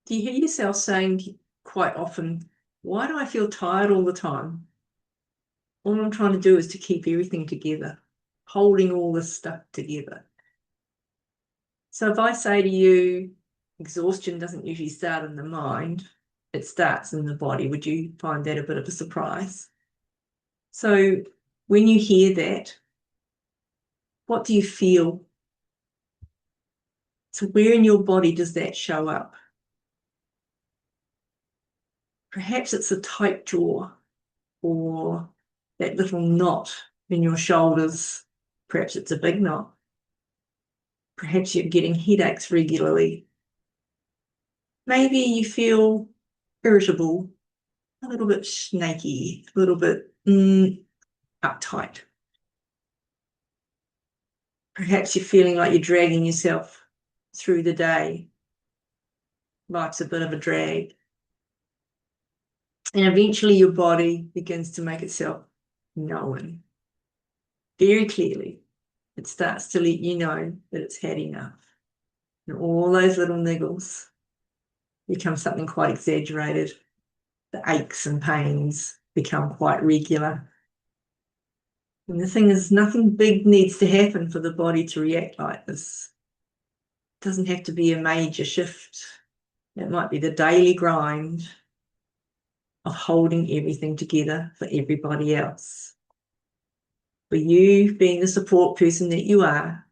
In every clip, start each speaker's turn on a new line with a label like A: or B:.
A: Do you hear yourself saying quite often, why do I feel tired all the time? All I'm trying to do is to keep everything together, holding all this stuff together. So if I say to you, exhaustion doesn't usually start in the mind, it starts in the body, would you find that a bit of a surprise? So when you hear that, what do you feel? So where in your body does that show up? Perhaps it's a tight jaw or that little knot in your shoulders. Perhaps it's a big knot. Perhaps you're getting headaches regularly. Maybe you feel irritable, a little bit snaky, a little bit uptight. Perhaps you're feeling like you're dragging yourself through the day. Life's a bit of a drag. And eventually your body begins to make itself known very clearly. It starts to let you know that it's had enough. And all those little niggles become something quite exaggerated. The aches and pains become quite regular. And the thing is, nothing big needs to happen for the body to react like this. It doesn't have to be a major shift. It might be the daily grind of holding everything together for everybody else. For you being the support person that you are,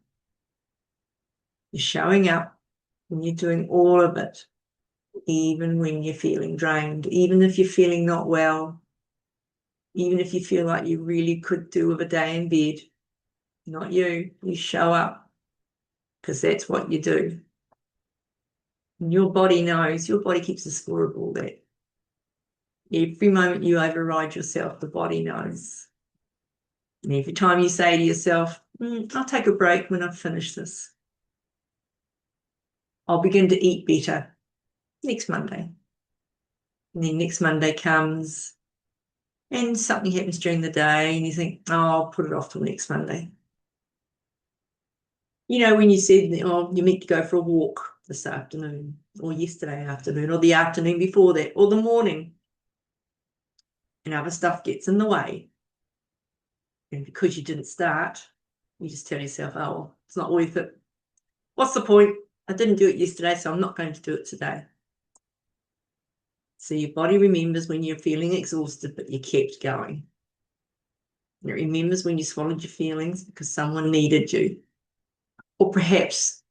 A: you're showing up and you're doing all of it, even when you're feeling drained, even if you're feeling not well, even if you feel like you really could do with a day in bed. Not you. You show up because that's what you do. And your body knows, your body keeps a score of all that. Every moment you override yourself, the body knows. And every time you say to yourself, I'll take a break when I've finished this. I'll begin to eat better next Monday. And then next Monday comes and something happens during the day and you think, I'll put it off till next Monday. You know, when you said, you meant to go for a walk this afternoon or yesterday afternoon or the afternoon before that or the morning, and other stuff gets in the way. And because you didn't start, you just tell yourself, oh, it's not worth it. What's the point? I didn't do it yesterday, so I'm not going to do it today. So your body remembers when you're feeling exhausted, but you kept going. And it remembers when you swallowed your feelings because someone needed you. Or perhaps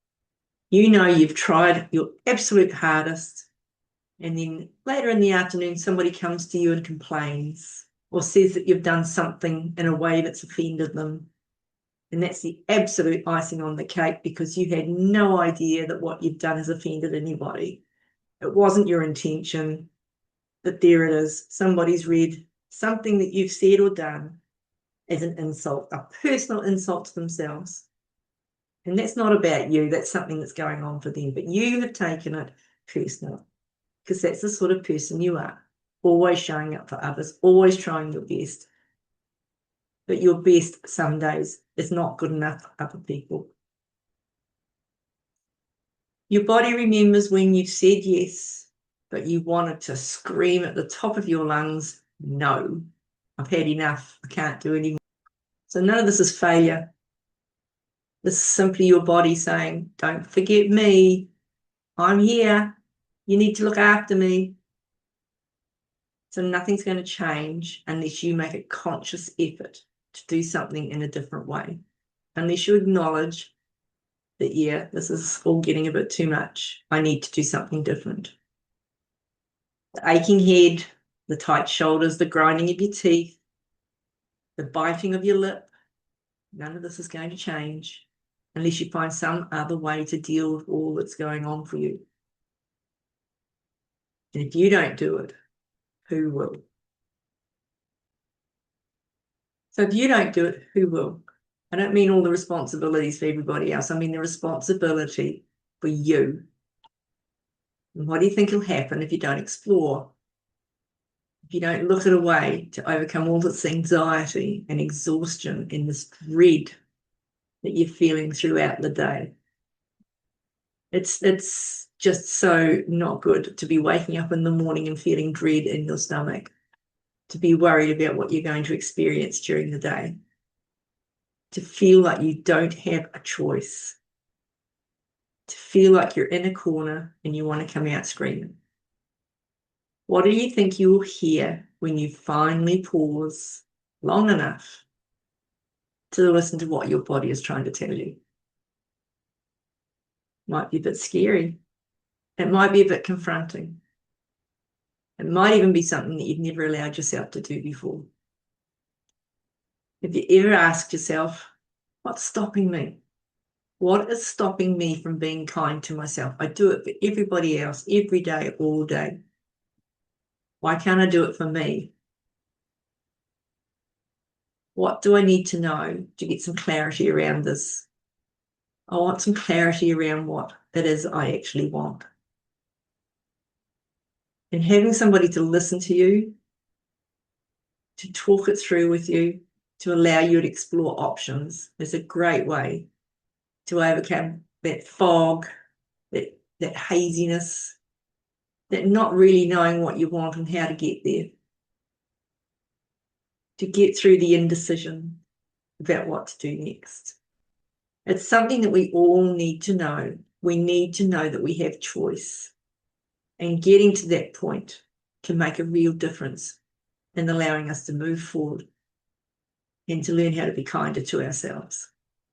A: you know you've tried your absolute hardest, and then later in the afternoon, somebody comes to you and complains or says that you've done something in a way that's offended them. And that's the absolute icing on the cake because you had no idea that what you've done has offended anybody. It wasn't your intention, but there it is. Somebody's read something that you've said or done as an insult, a personal insult to themselves. And that's not about you. That's something that's going on for them. But you have taken it personal because that's the sort of person you are. Always showing up for others, always trying your best. But your best some days is not good enough for other people. Your body remembers when you've said yes, but you wanted to scream at the top of your lungs, no, I've had enough. I can't do anymore. So none of this is failure. This is simply your body saying, don't forget me. I'm here. You need to look after me. So nothing's going to change unless you make a conscious effort to do something in a different way. Unless you acknowledge that, yeah, this is all getting a bit too much. I need to do something different. The aching head, the tight shoulders, the grinding of your teeth, the biting of your lip, none of this is going to change unless you find some other way to deal with all that's going on for you. And if you don't do it, who will? So if you don't do it, who will? I don't mean all the responsibilities for everybody else. I mean the responsibility for you. And what do you think will happen if you don't explore? If you don't look at a way to overcome all this anxiety and exhaustion and this dread that you're feeling throughout the day? It's just so not good to be waking up in the morning and feeling dread in your stomach, to be worried about what you're going to experience during the day, to feel like you don't have a choice, to feel like you're in a corner and you want to come out screaming. What do you think you will hear when you finally pause long enough to listen to what your body is trying to tell you? Might be a bit scary. It might be a bit confronting. It might even be something that you've never allowed yourself to do before. Have you ever asked yourself, what's stopping me? What is stopping me from being kind to myself? I do it for everybody else, every day, all day. Why can't I do it for me? What do I need to know to get some clarity around this? I want some clarity around what it is I actually want. And having somebody to listen to you, to talk it through with you, to allow you to explore options is a great way to overcome that fog, that haziness, that not really knowing what you want and how to get there, to get through the indecision about what to do next. It's something that we all need to know. We need to know that we have choice. And getting to that point can make a real difference in allowing us to move forward and to learn how to be kinder to ourselves.